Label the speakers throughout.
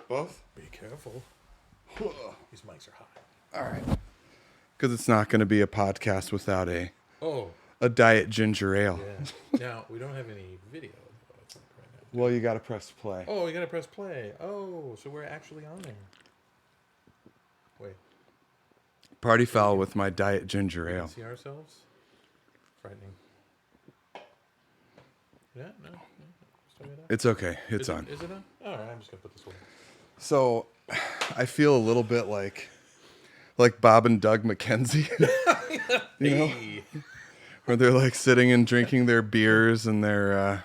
Speaker 1: Both?
Speaker 2: Be careful. These mics are hot.
Speaker 1: All right. Because it's not going to be a podcast without a
Speaker 2: Oh,
Speaker 1: diet ginger ale.
Speaker 2: yeah. Now, we don't have any video, though, I think, right now.
Speaker 1: Well, you got to press play.
Speaker 2: Oh, we got to press play. Oh, so we're actually on there. Wait.
Speaker 1: Party foul with my diet ginger
Speaker 2: We can
Speaker 1: ale.
Speaker 2: see ourselves? Frightening. Yeah, no. Start it up.
Speaker 1: It's okay. It's
Speaker 2: Is
Speaker 1: on.
Speaker 2: Is it on? All right, I'm just going to put this away.
Speaker 1: So, I feel a little bit like Bob and Doug McKenzie. You know?
Speaker 2: Hey.
Speaker 1: Where they're like sitting and drinking their beers and their...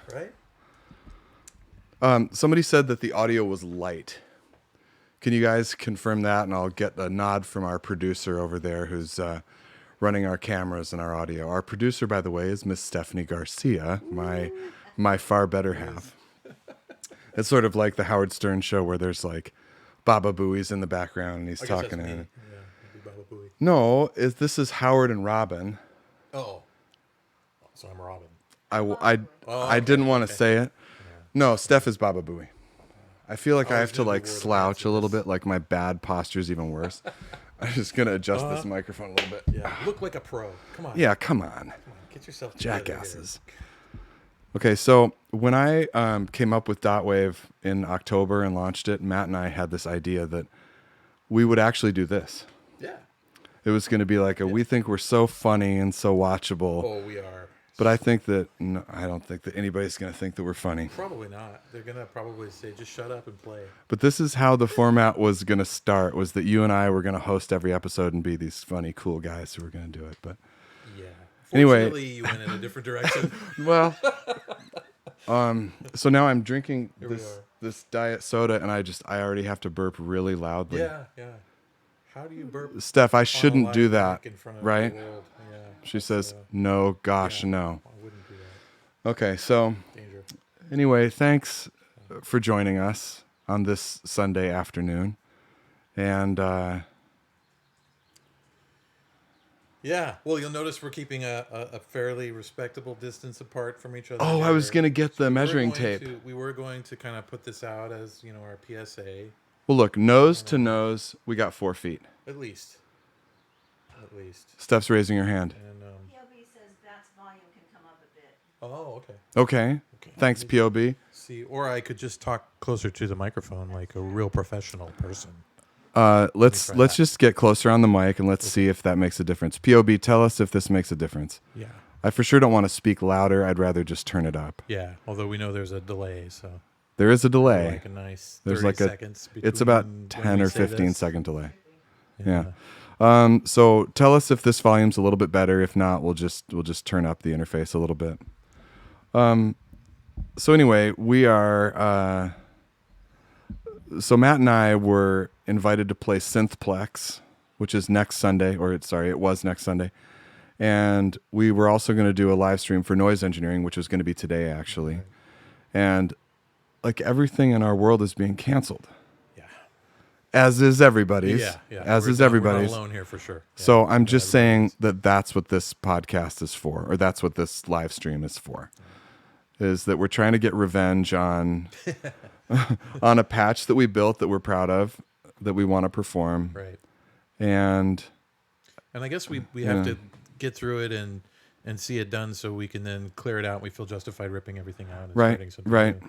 Speaker 2: Right?
Speaker 1: Somebody said that the audio was light. Can you guys confirm that? And I'll get a nod from our producer over there who's running our cameras and our audio. Our producer, by the way, is Miss Stephanie Garcia, my far better half. It's sort of like the Howard Stern show where there's like Baba Booey's in the background and he's talking.
Speaker 2: Yeah,
Speaker 1: And
Speaker 2: it'd be Baba Booey.
Speaker 1: no, this is Howard and Robin.
Speaker 2: Oh. So I'm Robin.
Speaker 1: I didn't want to say it. No, Steph is Baba Booey. I feel like I have to like slouch a little bit, like my bad posture is even worse. I'm just going to adjust this microphone a little bit.
Speaker 2: Yeah, look like a pro. Come on.
Speaker 1: Yeah, come on.
Speaker 2: Come on. Get yourself together
Speaker 1: Jackasses. Okay, so when I came up with Dotwave in October and launched it, Matt and I had this idea that we would actually do this.
Speaker 2: Here. Yeah.
Speaker 1: It was going to be like we think we're so funny and so watchable.
Speaker 2: Oh, we are.
Speaker 1: But I think that I don't think that anybody's going to think that we're funny.
Speaker 2: Probably not. They're going to probably say, just shut up and play.
Speaker 1: But this is how the format was going to start, was that you and I were going to host every episode and be these funny, cool guys who were going to do it. But
Speaker 2: Yeah.
Speaker 1: Anyway.
Speaker 2: Fortunately, you went in a different direction.
Speaker 1: well, so now I'm drinking
Speaker 2: Here we
Speaker 1: this diet soda, and I already have to burp really loudly.
Speaker 2: Yeah. How do you burp?
Speaker 1: Steph, I
Speaker 2: on a
Speaker 1: shouldn't
Speaker 2: live
Speaker 1: do that,
Speaker 2: mic in front of
Speaker 1: right?
Speaker 2: the world? Yeah.
Speaker 1: She says, no, gosh, no.
Speaker 2: I wouldn't do that.
Speaker 1: Okay, so
Speaker 2: Danger.
Speaker 1: anyway, thanks for joining us on this Sunday afternoon. And
Speaker 2: Yeah. Well, you'll notice we're keeping a fairly respectable distance apart from each other.
Speaker 1: oh, I was
Speaker 2: here.
Speaker 1: going to get the
Speaker 2: We were
Speaker 1: measuring
Speaker 2: going
Speaker 1: tape.
Speaker 2: we were going to kind of put this out as, our PSA.
Speaker 1: Well, look, nose to nose, we got 4 feet.
Speaker 2: At least.
Speaker 1: Steph's raising her hand.
Speaker 2: And
Speaker 3: PLB says Bat's volume can come up a bit.
Speaker 2: oh, okay.
Speaker 1: Okay. Thanks, POB.
Speaker 2: See, or I could just talk closer to the microphone like a real professional person.
Speaker 1: Let's
Speaker 2: try that.
Speaker 1: just get closer on the mic and let's see if that makes a difference. POB, tell us if this makes a difference.
Speaker 2: Yeah.
Speaker 1: I for sure don't want to speak louder. I'd rather just turn it up.
Speaker 2: Yeah. Although we know there's a delay, so
Speaker 1: There is a delay.
Speaker 2: like a nice
Speaker 1: There's
Speaker 2: 30
Speaker 1: like
Speaker 2: seconds.
Speaker 1: It's about
Speaker 2: between
Speaker 1: 10
Speaker 2: when we
Speaker 1: or
Speaker 2: say
Speaker 1: 15
Speaker 2: this.
Speaker 1: second delay. Yeah. So tell us if this volume's a little bit better. If not, we'll just turn up the interface a little bit. So anyway, we are. So Matt and I were invited to play Synthplex, which is next Sunday, it was next Sunday, and we were also going to do a live stream for Noise Engineering, which was going to be today actually, and like everything in our world is being canceled.
Speaker 2: Yeah.
Speaker 1: As is everybody's.
Speaker 2: Yeah.
Speaker 1: As
Speaker 2: We're
Speaker 1: is
Speaker 2: not-
Speaker 1: everybody's.
Speaker 2: We're not alone here for sure. Yeah.
Speaker 1: So I'm just saying
Speaker 2: Everybody's.
Speaker 1: that that's what this podcast is for, or that's what this live stream is for, is that we're trying to get revenge on on a patch that we built that we're proud of, that we want to perform.
Speaker 2: Right.
Speaker 1: And
Speaker 2: I guess we have to get through it and see it done so we can then clear it out. We feel justified ripping everything out and starting something
Speaker 1: right.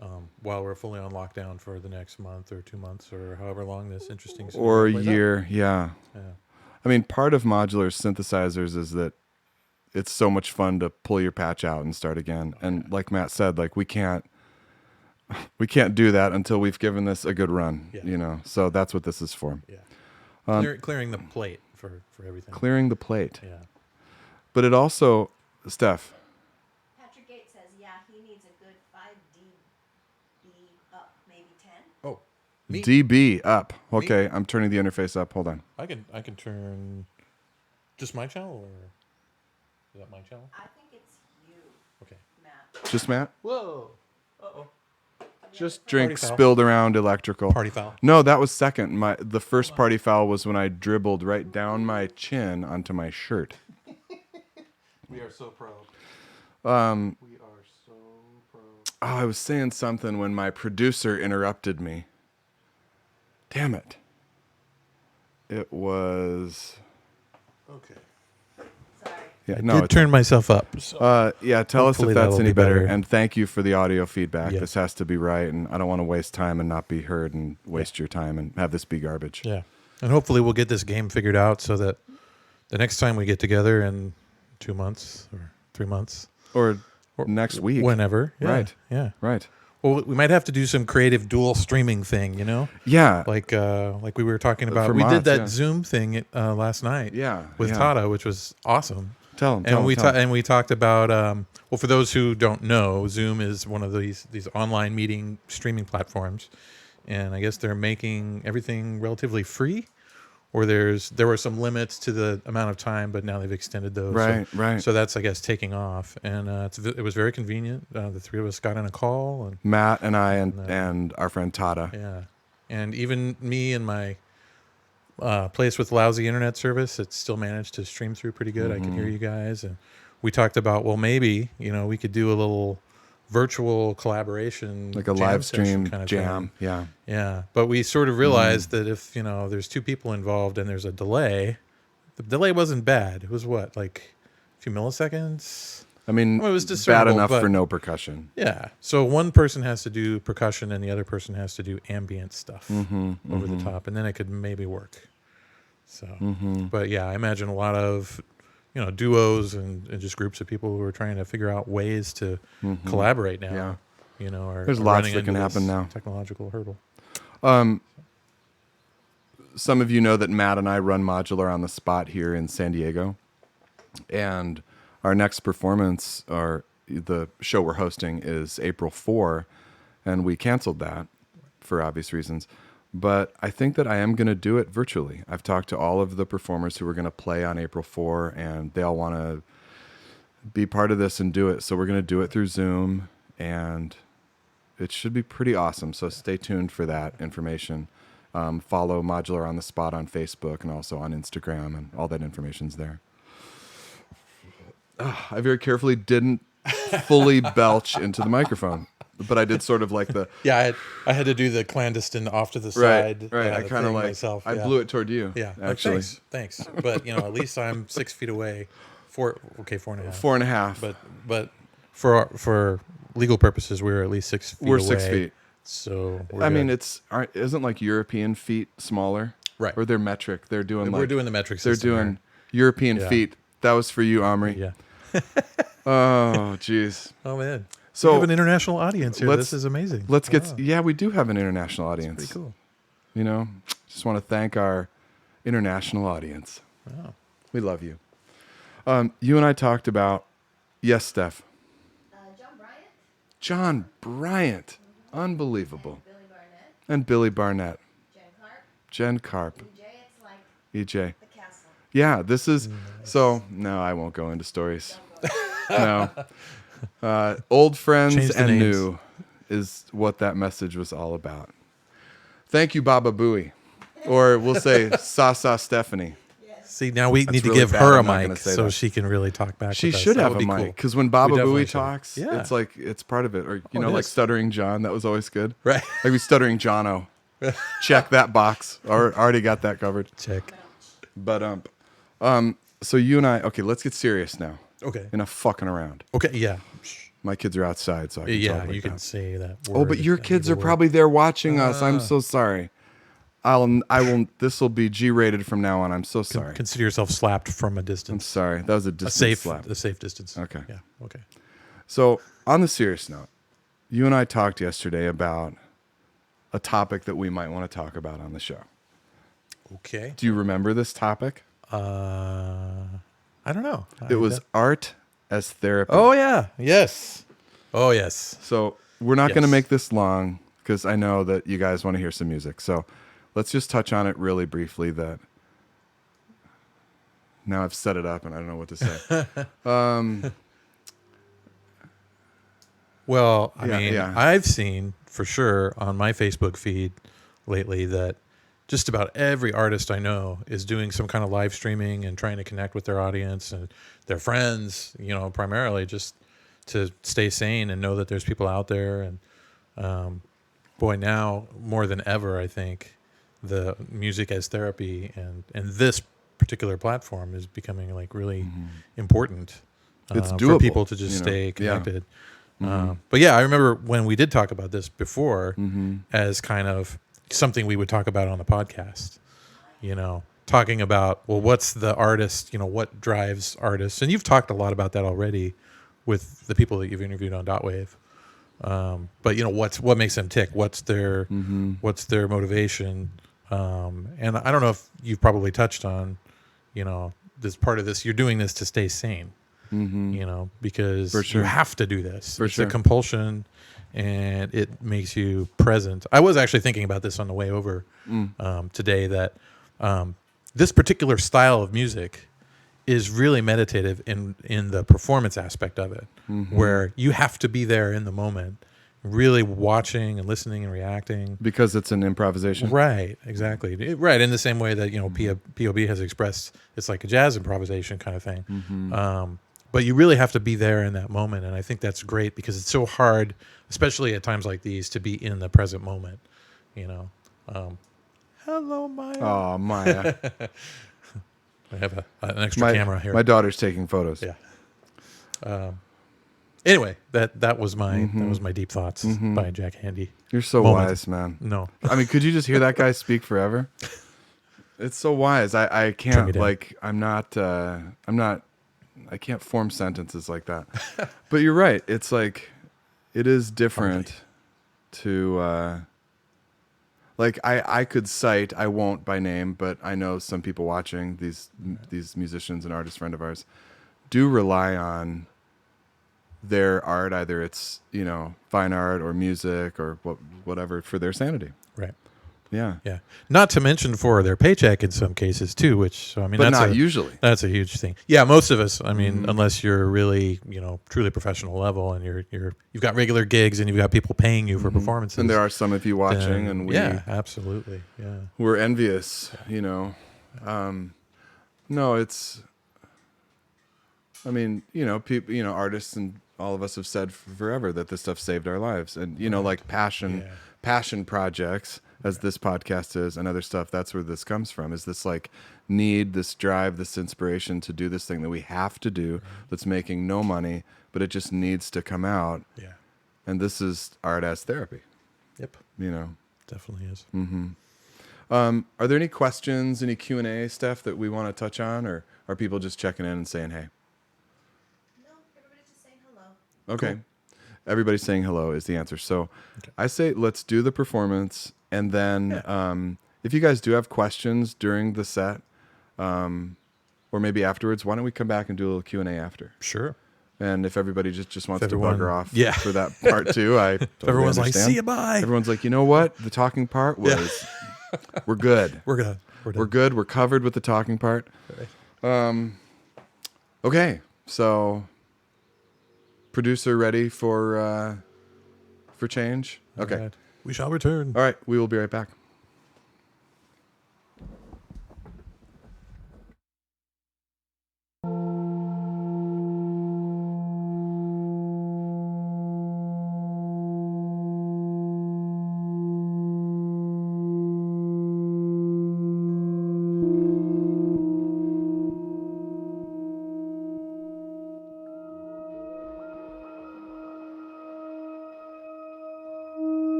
Speaker 2: new. While we're fully on lockdown for the next month or 2 months or however long this interesting
Speaker 1: or a
Speaker 2: scenario plays out.
Speaker 1: year, yeah. I mean, part of modular synthesizers is that it's so much fun to pull your patch out and start again. And like Matt said, like we can't do that until we've given this a good run, So that's what this is for.
Speaker 2: Yeah. Clearing the plate for everything.
Speaker 1: Clearing the plate.
Speaker 2: Yeah.
Speaker 1: But it also, Steph,
Speaker 3: Patrick Gates says, yeah, he needs a good 5 dB up, maybe 10.
Speaker 2: Oh. Me.
Speaker 1: dB up. Okay, I'm turning the interface up. Hold on.
Speaker 2: I can turn just my channel or is that my channel?
Speaker 3: I think it's you,
Speaker 2: Okay.
Speaker 3: Matt.
Speaker 1: Just Matt?
Speaker 2: Whoa. Uh-oh.
Speaker 1: Just drink
Speaker 2: Party foul.
Speaker 1: spilled around electrical.
Speaker 2: Party foul.
Speaker 1: No, that was second. The first party foul was when I dribbled right down my chin onto my shirt.
Speaker 2: We are so pro.
Speaker 1: We are so pro. Oh, I was saying something when my producer interrupted me. Damn it. It was.
Speaker 2: Okay.
Speaker 3: Sorry.
Speaker 1: Yeah,
Speaker 2: I
Speaker 1: no.
Speaker 2: did turn myself up. So.
Speaker 1: Yeah, tell us if
Speaker 2: Hopefully
Speaker 1: that's
Speaker 2: that'll
Speaker 1: any
Speaker 2: be
Speaker 1: better.
Speaker 2: better.
Speaker 1: And thank you for the audio feedback.
Speaker 2: Yeah.
Speaker 1: This has to be right, and I don't want to waste time and not be heard and waste your time and have this be garbage.
Speaker 2: Yeah. And hopefully we'll get this game figured out so that the next time we get together in 2 months or 3 months.
Speaker 1: Or
Speaker 2: Or
Speaker 1: next week.
Speaker 2: Whenever. Yeah.
Speaker 1: Right.
Speaker 2: Yeah.
Speaker 1: Right.
Speaker 2: Well, we might have to do some creative dual streaming thing, you know?
Speaker 1: Yeah.
Speaker 2: Like we were talking about.
Speaker 1: For
Speaker 2: We did
Speaker 1: mods,
Speaker 2: that
Speaker 1: yeah.
Speaker 2: Zoom thing last night.
Speaker 1: Yeah,
Speaker 2: With
Speaker 1: yeah.
Speaker 2: Tata, which was awesome.
Speaker 1: Tell him.
Speaker 2: And we talked about well, for those who don't know, Zoom is one of these online meeting streaming platforms, and I guess they're making everything relatively free, or there were some limits to the amount of time, but now they've extended those.
Speaker 1: Right.
Speaker 2: So that's, I guess, taking off, and it was very convenient. The three of us got on a call, and
Speaker 1: Matt and I and our friend Tata.
Speaker 2: yeah, and even me and my place with lousy internet service, it still managed to stream through pretty good. I could hear you guys, and we talked about, well, maybe we could do a little virtual collaboration,
Speaker 1: Like a
Speaker 2: jam
Speaker 1: live
Speaker 2: session
Speaker 1: stream
Speaker 2: kind of
Speaker 1: jam.
Speaker 2: thing.
Speaker 1: Yeah.
Speaker 2: Yeah, but we sort of realized that if there's two people involved and there's a delay, the delay wasn't bad. It was what, like a few milliseconds.
Speaker 1: I mean,
Speaker 2: Well, it was
Speaker 1: bad
Speaker 2: discernible,
Speaker 1: enough
Speaker 2: but-
Speaker 1: for no percussion.
Speaker 2: Yeah. So one person has to do percussion and the other person has to do ambient stuff over the top, and then it could maybe work. So, but yeah, I imagine a lot of duos and just groups of people who are trying to figure out ways to collaborate now.
Speaker 1: Yeah.
Speaker 2: Are
Speaker 1: There's
Speaker 2: are
Speaker 1: lots
Speaker 2: running
Speaker 1: that can
Speaker 2: into
Speaker 1: happen
Speaker 2: this
Speaker 1: now.
Speaker 2: Technological hurdle.
Speaker 1: Some of you know that Matt and I run Modular on the Spot here in San Diego. And our next performance, or the show we're hosting, is April 4. And we canceled that for obvious reasons. But I think that I am going to do it virtually. I've talked to all of the performers who are going to play on April 4, and they all want to be part of this and do it. So we're going to do it through Zoom, and it should be pretty awesome. So stay tuned for that information. Follow Modular on the Spot on Facebook and also on Instagram, and all that information's there. I very carefully didn't fully belch into the microphone, but I did sort of like the...
Speaker 2: Yeah, I had to do the clandestine off to the
Speaker 1: Right.
Speaker 2: side.
Speaker 1: I kind of
Speaker 2: thing
Speaker 1: like...
Speaker 2: myself.
Speaker 1: I
Speaker 2: yeah.
Speaker 1: blew it toward you,
Speaker 2: Yeah,
Speaker 1: actually.
Speaker 2: Thanks. But at least I'm 6 feet away. 4.5.
Speaker 1: 4.5.
Speaker 2: But for legal purposes, we're at least 6 feet
Speaker 1: We're
Speaker 2: away.
Speaker 1: 6 feet.
Speaker 2: So
Speaker 1: I mean, isn't like European feet smaller?
Speaker 2: Right.
Speaker 1: Or they're metric. They're doing
Speaker 2: we're
Speaker 1: like...
Speaker 2: doing the metric
Speaker 1: They're
Speaker 2: system
Speaker 1: doing European
Speaker 2: Yeah.
Speaker 1: feet. That was for you, Omri.
Speaker 2: here.
Speaker 1: Oh, jeez.
Speaker 2: Oh man.
Speaker 1: So
Speaker 2: we have an international audience here. This is amazing.
Speaker 1: Let's get...
Speaker 2: Wow.
Speaker 1: Yeah, we do have an international audience.
Speaker 2: Pretty cool.
Speaker 1: Just want to thank our international audience.
Speaker 2: Wow.
Speaker 1: We love you. You and I talked about... Yes, Steph.
Speaker 3: John Bryant,
Speaker 1: John Bryant. Unbelievable.
Speaker 3: Billy Barnett,
Speaker 1: And Billy Barnett.
Speaker 3: Jen Carp,
Speaker 1: Jen Carp.
Speaker 3: EJ. It's like
Speaker 1: EJ.
Speaker 3: the castle.
Speaker 1: Yeah, this is... So, no, I won't go into stories. No. Old friends
Speaker 2: Change the
Speaker 1: and
Speaker 2: names.
Speaker 1: new is what that message was all about. Thank you, Baba Booey. Or we'll say Sasa Stephanie.
Speaker 2: See, now we need to
Speaker 1: really
Speaker 2: give
Speaker 1: bad.
Speaker 2: her a
Speaker 1: I'm not gonna
Speaker 2: mic
Speaker 1: say
Speaker 2: so
Speaker 1: that.
Speaker 2: she can really talk back.
Speaker 1: She
Speaker 2: with us.
Speaker 1: should
Speaker 2: That
Speaker 1: have
Speaker 2: would
Speaker 1: a
Speaker 2: be
Speaker 1: mic,
Speaker 2: cool.
Speaker 1: because when Baba
Speaker 2: definitely
Speaker 1: Booey
Speaker 2: should.
Speaker 1: talks,
Speaker 2: Yeah.
Speaker 1: it's like it's part of it. Or
Speaker 2: it
Speaker 1: like
Speaker 2: is.
Speaker 1: Stuttering John, that was always good.
Speaker 2: Right.
Speaker 1: Like we Stuttering Johno. Check that box. Already got that covered.
Speaker 2: Check.
Speaker 1: But so you and I, okay, let's get serious now.
Speaker 2: Okay.
Speaker 1: Enough fucking around.
Speaker 2: Okay. Yeah.
Speaker 1: My kids are outside, so I can
Speaker 2: Yeah.
Speaker 1: talk like
Speaker 2: You can
Speaker 1: that.
Speaker 2: say that.
Speaker 1: Oh,
Speaker 2: word,
Speaker 1: but your
Speaker 2: that
Speaker 1: kids are
Speaker 2: evil word.
Speaker 1: probably there watching us. I'm so sorry. I will. This will be G-rated from now on. I'm so sorry.
Speaker 2: Consider yourself slapped from a
Speaker 1: I'm
Speaker 2: distance.
Speaker 1: sorry. That was a
Speaker 2: A
Speaker 1: distance
Speaker 2: safe,
Speaker 1: slap.
Speaker 2: a safe distance.
Speaker 1: Okay.
Speaker 2: Yeah. Okay.
Speaker 1: So, on the serious note, you and I talked yesterday about a topic that we might want to talk about on the show.
Speaker 2: Okay.
Speaker 1: Do you remember this topic?
Speaker 2: I don't know.
Speaker 1: It was art as therapy.
Speaker 2: Oh yeah. Yes. Oh yes.
Speaker 1: So, we're not going to
Speaker 2: Yes.
Speaker 1: make this long because I know that you guys want to hear some music. So, let's just touch on it really briefly. That now I've set it up and I don't know what to say.
Speaker 2: Well, I
Speaker 1: Yeah,
Speaker 2: mean,
Speaker 1: yeah.
Speaker 2: I've seen for sure on my Facebook feed lately that just about every artist I know is doing some kind of live streaming and trying to connect with their audience and their friends, primarily just to stay sane and know that there's people out there. And boy, now more than ever, I think the music as therapy, and this particular platform is becoming like really important
Speaker 1: It's
Speaker 2: for
Speaker 1: doable,
Speaker 2: people to just
Speaker 1: you know?
Speaker 2: stay
Speaker 1: Yeah.
Speaker 2: connected. But yeah, I remember when we did talk about this before
Speaker 1: Mm-hmm.
Speaker 2: as kind of something we would talk about on the podcast, talking about, well, what's the artist, what drives artists. And you've talked a lot about that already with the people that you've interviewed on Dotwave. But what makes them tick? What's their motivation? And I don't know if you've probably touched on, this part of this. You're doing this to stay sane, because
Speaker 1: For sure.
Speaker 2: you have to do this.
Speaker 1: For
Speaker 2: It's
Speaker 1: sure.
Speaker 2: a compulsion, and it makes you present. I was actually thinking about this on the way over today, that this particular style of music is really meditative in the performance aspect of it, where you have to be there in the moment, really watching and listening and reacting.
Speaker 1: Because it's an improvisation.
Speaker 2: Right, exactly. Right, in the same way that POB has expressed, it's like a jazz improvisation kind of thing. But you really have to be there in that moment, and I think that's great because it's so hard, especially at times like these, to be in the present moment. Hello, Maya.
Speaker 1: Oh, Maya.
Speaker 2: I have an extra camera here.
Speaker 1: My daughter's taking photos.
Speaker 2: Yeah. Anyway, that was my deep thoughts by Jack Handy.
Speaker 1: You're so
Speaker 2: Moment.
Speaker 1: wise, man.
Speaker 2: No,
Speaker 1: I mean, could you just hear that guy speak forever? It's so wise. I
Speaker 2: Trim
Speaker 1: can't
Speaker 2: me down.
Speaker 1: like I can't form sentences like that. But you're right. It's like it is different to like I could cite, I won't by name, but I know some people watching, these musicians and artists, friend of ours, do rely on their art, either it's, fine art or music or whatever, for their sanity.
Speaker 2: right.
Speaker 1: Yeah.
Speaker 2: Yeah. Not to mention for their paycheck in some cases too, which, I mean,
Speaker 1: But
Speaker 2: that's
Speaker 1: not usually.
Speaker 2: That's a huge thing. Yeah, most of us. I mean, unless you're really, truly professional level, and you've got regular gigs and you've got people paying you for performances.
Speaker 1: And there are some of you watching,
Speaker 2: then,
Speaker 1: and
Speaker 2: yeah, absolutely, yeah.
Speaker 1: we're envious, No, it's, I mean, people, artists and all of us have said forever that this stuff saved our lives. And, like passion projects, as this podcast is, and other stuff, that's where this comes from, is this like need, this drive, this inspiration to do this thing that we have to do, that's making no money, but it just needs to come out.
Speaker 2: Yeah.
Speaker 1: And this is art as therapy,
Speaker 2: Yep. Definitely is.
Speaker 1: Are there any questions, any Q&A stuff that we want to touch on, or are people just checking in and saying, hey?
Speaker 3: No, everybody's just saying hello.
Speaker 1: Okay.
Speaker 2: Cool.
Speaker 1: Everybody's saying hello is the answer. So I say let's do the performance, and then if you guys do have questions during the set, or maybe afterwards, why don't we come back and do a little Q&A after?
Speaker 2: Sure.
Speaker 1: And if everybody just wants
Speaker 2: If
Speaker 1: to
Speaker 2: everyone-
Speaker 1: bugger off
Speaker 2: yeah.
Speaker 1: for that part too, I totally
Speaker 2: Everyone's like,
Speaker 1: understand.
Speaker 2: see you, bye.
Speaker 1: Everyone's like, you know what? The talking part was, we're good.
Speaker 2: We're good. We're done.
Speaker 1: We're good. We're covered with the talking part. Okay, so producer ready for change? Okay.
Speaker 2: All right. We shall return.
Speaker 1: All right, we will be right back.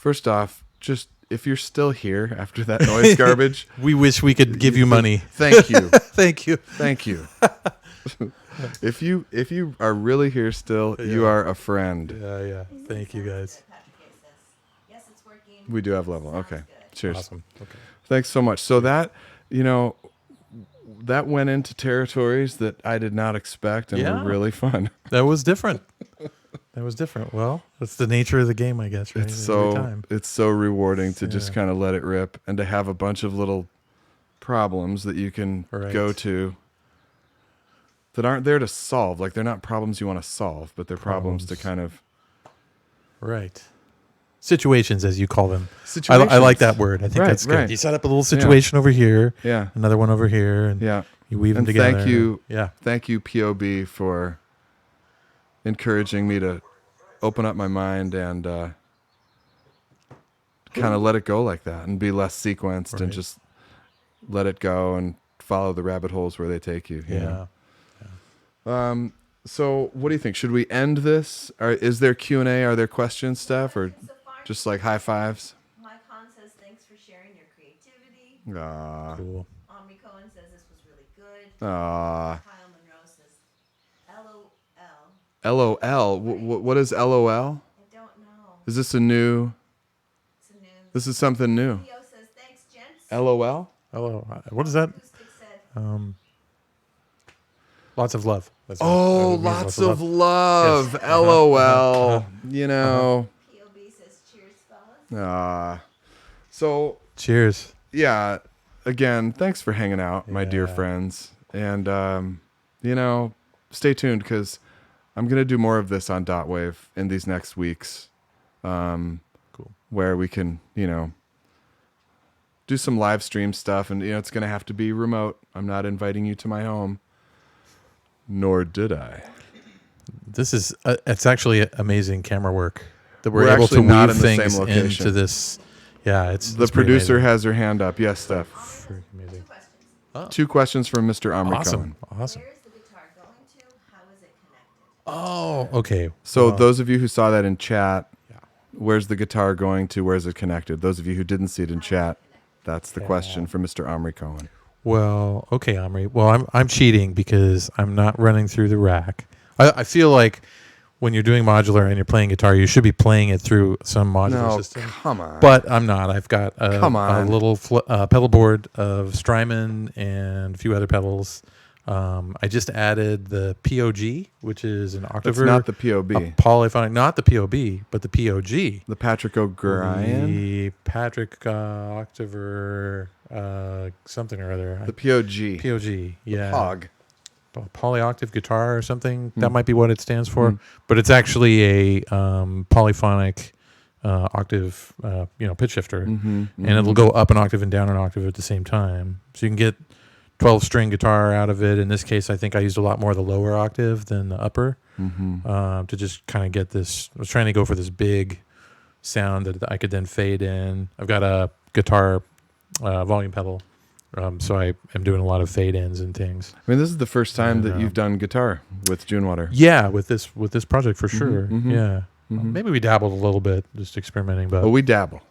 Speaker 1: First off, just if you're still here after that noise garbage,
Speaker 2: We wish we could give you money.
Speaker 1: thank you.
Speaker 2: Thank you.
Speaker 1: Thank you. If you are really here still, you
Speaker 2: Yeah.
Speaker 1: are a friend.
Speaker 2: Yeah. Thank you, guys.
Speaker 3: Patrick Gate says, yes, it's working.
Speaker 1: We do have level.
Speaker 3: Sounds
Speaker 1: Okay.
Speaker 3: good.
Speaker 1: Cheers.
Speaker 2: Awesome. Okay.
Speaker 1: Thanks so much. So that, that went into territories that I did not expect and
Speaker 2: Yeah.
Speaker 1: were really fun.
Speaker 2: That was different. Well, that's the nature of the game, I guess, right?
Speaker 1: It's
Speaker 2: Every
Speaker 1: so
Speaker 2: time.
Speaker 1: it's so rewarding to just
Speaker 2: Yeah.
Speaker 1: kind of let it rip and to have a bunch of little problems that you can
Speaker 2: Right.
Speaker 1: go to that aren't there to solve. Like they're not problems you want to solve, but they're problems to kind of
Speaker 2: Right. Situations, as you call them. I
Speaker 1: situations.
Speaker 2: like that word. I think
Speaker 1: Right,
Speaker 2: that's good.
Speaker 1: right.
Speaker 2: You set up a little situation over here,
Speaker 1: Yeah.
Speaker 2: another one over here, and
Speaker 1: Yeah.
Speaker 2: you weave them
Speaker 1: And
Speaker 2: together.
Speaker 1: thank you.
Speaker 2: Yeah.
Speaker 1: Thank you, POB, for encouraging me to open up my mind and kind of let it go like that and be less sequenced and
Speaker 2: Right.
Speaker 1: just let it go and follow the rabbit holes where they take you. you know?
Speaker 2: Yeah.
Speaker 1: So what do you think? Should we end this? Or is there Q&A? Are there questions, Steph? Or
Speaker 3: So far,
Speaker 1: just like high fives?
Speaker 3: Mike Hahn says, thanks for sharing your creativity.
Speaker 2: Cool.
Speaker 3: Omri Cohen says this was really good.
Speaker 1: Ah.
Speaker 3: Kyle Monroe says, LOL.
Speaker 1: LOL. What is LOL?
Speaker 3: I don't know.
Speaker 1: Is this a new?
Speaker 3: It's a new.
Speaker 1: This is something new.
Speaker 3: Theo says, thanks, gents.
Speaker 1: LOL.
Speaker 2: Hello. What is that?
Speaker 3: Acoustic said,
Speaker 2: Lots of love. That's
Speaker 1: Oh,
Speaker 2: it means
Speaker 1: lots of love.
Speaker 2: Yes.
Speaker 1: LOL. You know.
Speaker 3: POB says, cheers, fellas.
Speaker 1: So
Speaker 2: Cheers.
Speaker 1: yeah. Again, thanks for hanging out, my dear
Speaker 2: Yeah.
Speaker 1: friends. And stay tuned because I'm gonna do more of this on Dotwave in these next weeks.
Speaker 2: Cool.
Speaker 1: Where we can, do some live stream stuff, and it's gonna have to be remote. I'm not inviting you to my home. Nor did I.
Speaker 2: This is it's actually amazing camera work that we're
Speaker 1: We're
Speaker 2: able to
Speaker 1: actually not
Speaker 2: weave
Speaker 1: in the same
Speaker 2: things
Speaker 1: location.
Speaker 2: into this. Yeah, it's
Speaker 1: The
Speaker 2: it's pretty
Speaker 1: producer
Speaker 2: amazing.
Speaker 1: has her hand up. Yes, Steph.
Speaker 2: Freaking amazing.
Speaker 3: Questions.
Speaker 1: 2 questions from Mr. Omri
Speaker 2: Awesome.
Speaker 1: Cohen.
Speaker 2: Awesome.
Speaker 3: Where is the guitar going to? How is it connected?
Speaker 2: Oh, okay.
Speaker 1: So
Speaker 2: Well,
Speaker 1: those of you who saw that in chat,
Speaker 2: Yeah.
Speaker 1: where's the guitar going to? Where's it connected? Those of you who didn't see it in chat, that's the
Speaker 2: Yeah.
Speaker 1: question from Mr. Omri Cohen.
Speaker 2: Well, okay, Omri. Well, I'm cheating because I'm not running through the rack. I feel like when you're doing modular and you're playing guitar, you should be playing it through some modular
Speaker 1: No,
Speaker 2: system.
Speaker 1: come on.
Speaker 2: But I'm not. I've got a
Speaker 1: Come on.
Speaker 2: little pedal board of Strymon and a few other pedals. I just added the POG, which is an
Speaker 1: That's
Speaker 2: octaver.
Speaker 1: not the
Speaker 2: a
Speaker 1: POB.
Speaker 2: polyphonic, not the POB, but the POG.
Speaker 1: The Patrick O'Brien.
Speaker 2: The Patrick octaver something or other.
Speaker 1: The POG.
Speaker 2: POG, yeah.
Speaker 1: Hog.
Speaker 2: Polyoctave guitar or something.
Speaker 1: Hmm.
Speaker 2: That might be what it stands for. But it's actually a polyphonic octave, pitch shifter.
Speaker 1: Mm-hmm.
Speaker 2: And it'll go up an octave and down an octave at the same time. So you can get 12-string guitar out of it. In this case, I think I used a lot more of the lower octave than the upper to just kind of get this. I was trying to go for this big sound that I could then fade in. I've got a guitar volume pedal. So I am doing a lot of fade ins and things.
Speaker 1: I mean, this is the first time
Speaker 2: And,
Speaker 1: that you've done guitar with June Water.
Speaker 2: Yeah, with this project for sure.
Speaker 1: mhm.
Speaker 2: Yeah, maybe we dabbled a little bit, just experimenting, but
Speaker 1: Well, we dabble.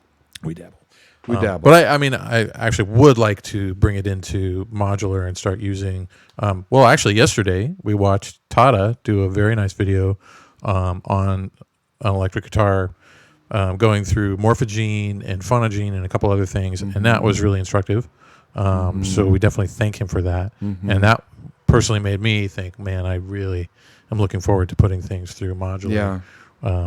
Speaker 2: we dabble.
Speaker 1: We dabble.
Speaker 2: But I actually would like to bring it into modular and start using. Well, actually, yesterday we watched Tada do a very nice video on an electric guitar, going through morphogene and phonogene and a couple other things, and that was really instructive. So we definitely thank him for that, and that personally made me think, man, I really am looking forward to putting things through modular.
Speaker 1: Yeah.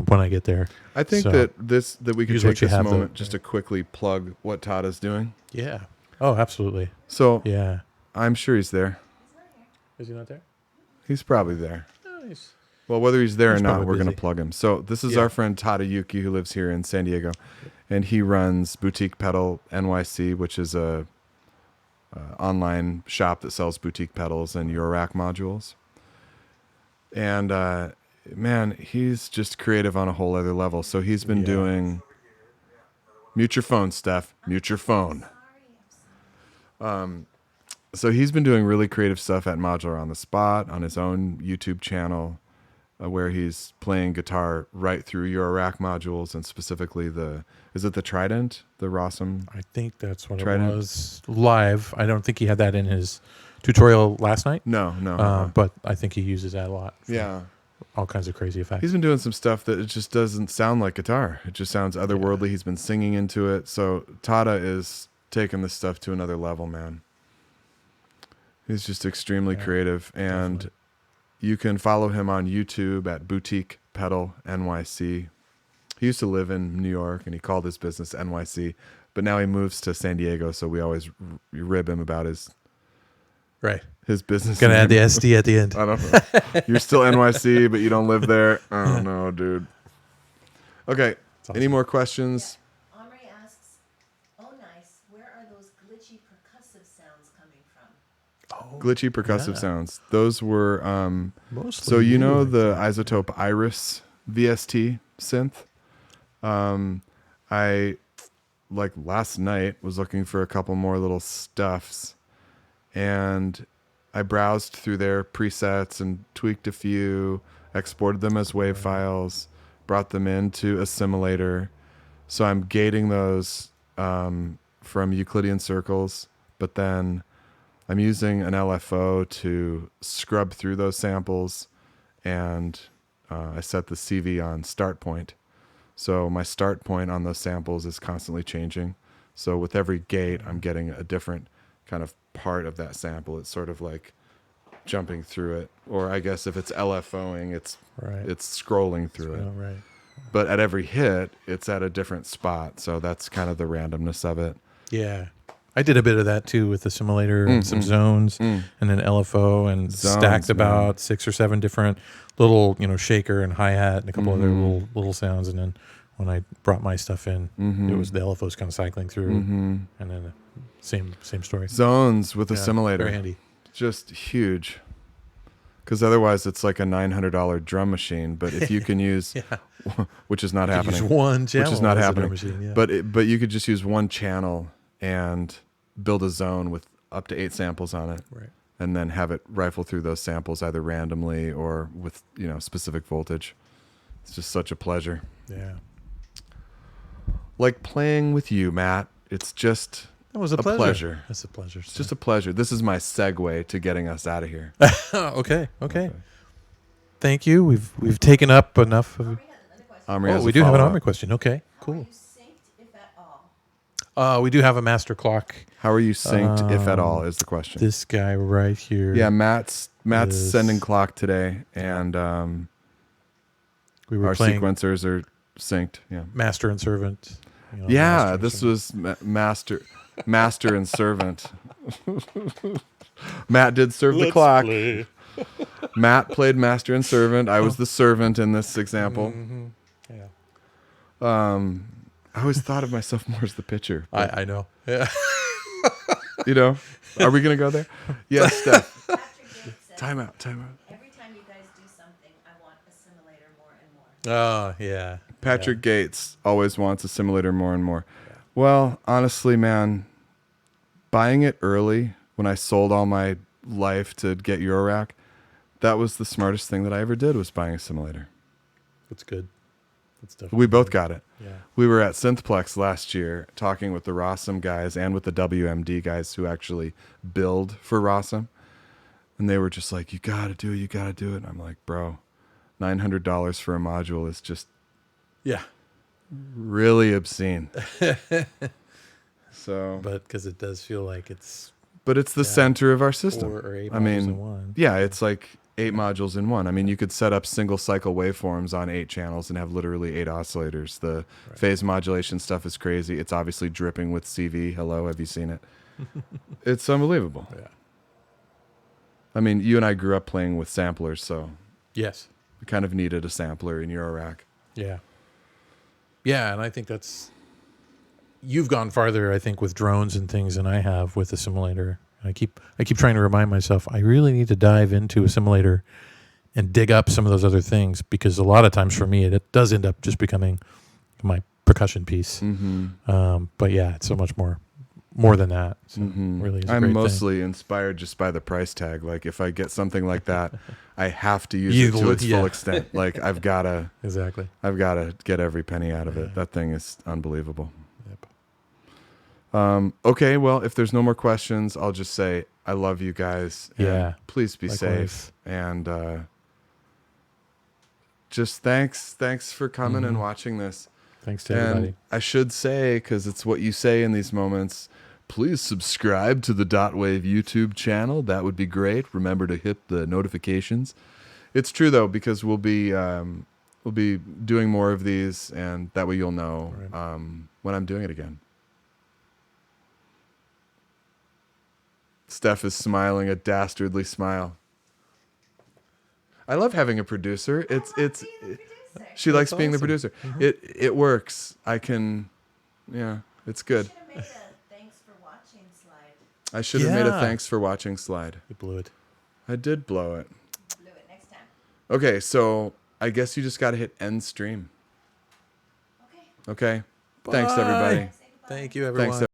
Speaker 2: When I get there.
Speaker 1: I think
Speaker 2: So,
Speaker 1: that we could
Speaker 2: use
Speaker 1: take
Speaker 2: what you
Speaker 1: this
Speaker 2: have
Speaker 1: moment
Speaker 2: there.
Speaker 1: just to quickly plug what Todd is doing.
Speaker 2: Yeah. Oh, absolutely.
Speaker 1: So
Speaker 2: Yeah.
Speaker 1: I'm sure he's there.
Speaker 2: Is he not there?
Speaker 1: He's probably there.
Speaker 2: Nice.
Speaker 1: Well, whether he's there
Speaker 2: He's
Speaker 1: or not,
Speaker 2: probably
Speaker 1: we're going to
Speaker 2: busy.
Speaker 1: plug him. So this is
Speaker 2: Yeah.
Speaker 1: our friend Tada Yuki, who lives here in San Diego, and he runs Boutique Pedal NYC, which is a online shop that sells boutique pedals and eurorack modules. And man, he's just creative on a whole other level. So he's been doing. Mute your phone, Steph. Mute your phone. So he's been doing really creative stuff at Modular on the Spot, on his own YouTube channel. where he's playing guitar right through eurorack modules, and specifically is it the Trident, the Rossum?
Speaker 2: I think that's what
Speaker 1: Trident?
Speaker 2: it was live. I don't think he had that in his tutorial last night.
Speaker 1: No.
Speaker 2: But I think he uses that a lot. For
Speaker 1: Yeah.
Speaker 2: all kinds of crazy effects.
Speaker 1: He's been doing some stuff that it just doesn't sound like guitar. It just sounds otherworldly. He's been singing into it. So Tata is taking this stuff to another level, man. He's just extremely creative. And
Speaker 2: definitely.
Speaker 1: you can follow him on YouTube at Boutique Pedal NYC. He used to live in New York, and he called his business NYC. But now he moves to San Diego, so we always rib him about his business.
Speaker 2: Gonna
Speaker 1: name.
Speaker 2: add the SD at the end.
Speaker 1: I don't know. You're still NYC, but you don't live there. Oh no, dude. Okay.
Speaker 2: Awesome.
Speaker 1: Any more questions?
Speaker 3: Yeah. Omri asks, "Oh, nice. Where are those glitchy percussive sounds coming from?"
Speaker 1: Glitchy percussive sounds. Those were
Speaker 2: Mostly
Speaker 1: so you know
Speaker 2: I
Speaker 1: the Isotope Iris VST synth. I like last night was looking for a couple more little stuffs, and I browsed through their presets and tweaked a few, exported them as WAV files, brought them into Assimilator. So I'm gating those from Euclidean circles, but then I'm using an LFO to scrub through those samples, and I set the CV on start point. So my start point on those samples is constantly changing. So with every gate, I'm getting a different kind of part of that sample. It's sort of like jumping through it. Or I guess if it's LFOing, it's scrolling through it.
Speaker 2: Right.
Speaker 1: But at every hit, it's at a different spot. So that's kind of the randomness of it.
Speaker 2: Yeah. I did a bit of that too with the simulator and some zones and then LFO and
Speaker 1: Zones,
Speaker 2: stacked about
Speaker 1: man.
Speaker 2: 6 or 7 different little, shaker and hi-hat and a couple other little sounds. And then when I brought my stuff in, it was the LFOs kind of cycling through and then same story.
Speaker 1: Zones with a
Speaker 2: Yeah,
Speaker 1: simulator.
Speaker 2: very handy.
Speaker 1: Just huge. Because otherwise it's like a $900 drum machine. But if you can use, which is not happening.
Speaker 2: Use one channel
Speaker 1: Which is not
Speaker 2: as a
Speaker 1: happening.
Speaker 2: drum machine, yeah.
Speaker 1: But you could just use one channel and build a zone with up to 8 samples on it.
Speaker 2: Right.
Speaker 1: And then have it rifle through those samples either randomly or with, specific voltage. It's just such a pleasure.
Speaker 2: Yeah.
Speaker 1: Like playing with you, Matt. It's just
Speaker 2: That was a pleasure.
Speaker 1: pleasure.
Speaker 2: That's a pleasure.
Speaker 1: It's just a pleasure. This is my segue to getting us out of here.
Speaker 2: Okay. Thank you. We've taken up enough of.
Speaker 3: Omri has another question.
Speaker 1: Omri has
Speaker 2: We
Speaker 1: a
Speaker 2: do have an
Speaker 1: follow-up.
Speaker 2: Omri question. Okay,
Speaker 3: How are
Speaker 2: cool.
Speaker 3: you synced, if at all?
Speaker 2: We do have a master clock.
Speaker 1: How are you synced, if at all, is the question.
Speaker 2: This guy right here.
Speaker 1: Yeah, Matt's
Speaker 2: is-
Speaker 1: sending clock today, and
Speaker 2: we were
Speaker 1: our
Speaker 2: playing
Speaker 1: sequencers are synced. Yeah,
Speaker 2: master and servant.
Speaker 1: yeah.
Speaker 2: master
Speaker 1: This
Speaker 2: and
Speaker 1: was master and servant. Matt did serve the clock. Matt played master and servant. I was the servant in this example.
Speaker 2: Yeah.
Speaker 1: I always thought of myself more as the pitcher.
Speaker 2: I know. Yeah.
Speaker 1: Are we gonna go there? Yes, Steph.
Speaker 3: Patrick Gates said,
Speaker 1: Time out.
Speaker 3: "Every time you guys do something, I want a simulator more and more."
Speaker 2: Oh yeah.
Speaker 1: Patrick Gates always wants a simulator more and more. Well, honestly, man, buying it early when I sold all my life to get Eurorack, that was the smartest thing that I ever did, was buying a simulator.
Speaker 2: That's good. That's definitely.
Speaker 1: We both got it.
Speaker 2: Yeah.
Speaker 1: We were at Synthplex last year talking with the Rossum guys and with the WMD guys who actually build for Rossum. And they were just like, you got to do it. And I'm like, bro, $900 for a module is just
Speaker 2: Yeah.
Speaker 1: really obscene. So,
Speaker 2: But because it does feel like it's
Speaker 1: but it's the center of our system.
Speaker 2: 4 or 8
Speaker 1: I
Speaker 2: modules
Speaker 1: mean,
Speaker 2: in one.
Speaker 1: yeah, it's like 8 modules in one. I mean, you could set up single cycle waveforms on 8 channels and have literally 8 oscillators. The phase modulation stuff is crazy. It's obviously dripping with CV. Hello, have you seen it? It's unbelievable.
Speaker 2: Yeah.
Speaker 1: I mean, you and I grew up playing with samplers, so
Speaker 2: Yes.
Speaker 1: we kind of needed a sampler in Eurorack.
Speaker 2: Yeah. Yeah, and I think you've gone farther, I think, with drones and things than I have with the simulator. I keep trying to remind myself I really need to dive into a simulator and dig up some of those other things, because a lot of times for me it does end up just becoming my percussion piece.
Speaker 1: Mm-hmm.
Speaker 2: But yeah, it's so much more more than that. So really, is a
Speaker 1: I'm
Speaker 2: great
Speaker 1: mostly inspired just by the price tag. Like if I get something like that, I have to use
Speaker 2: You
Speaker 1: it to
Speaker 2: lo-
Speaker 1: its
Speaker 2: yeah.
Speaker 1: full extent. Like I've gotta
Speaker 2: thing. Exactly.
Speaker 1: get every penny out of it. That thing is unbelievable.
Speaker 2: Yep.
Speaker 1: Okay, well, if there's no more questions, I'll just say I love you guys. And
Speaker 2: Yeah,
Speaker 1: please be
Speaker 2: likewise.
Speaker 1: safe. And just thanks for coming and watching this.
Speaker 2: Thanks to
Speaker 1: And
Speaker 2: everybody.
Speaker 1: I should say, because it's what you say in these moments, please subscribe to the Dotwave YouTube channel. That would be great. Remember to hit the notifications. It's true though, because we'll be doing more of these, and that way you'll know when I'm doing it again. Steph is smiling a dastardly smile. I love having a producer. It's
Speaker 3: Being the producer.
Speaker 1: she likes
Speaker 2: That's
Speaker 1: being the
Speaker 2: awesome.
Speaker 1: producer. It works. I can, yeah, it's good.
Speaker 3: Should have made a thanks for watching slide.
Speaker 1: I should have made a
Speaker 2: Yeah.
Speaker 1: thanks for watching slide.
Speaker 2: You blew it.
Speaker 1: I did blow it.
Speaker 3: Blew it next time.
Speaker 1: Okay, so I guess you just got to hit end stream.
Speaker 3: Okay.
Speaker 1: Okay. Thanks, everybody.
Speaker 3: Say goodbye.
Speaker 2: Thank you, everyone.
Speaker 1: Thanks,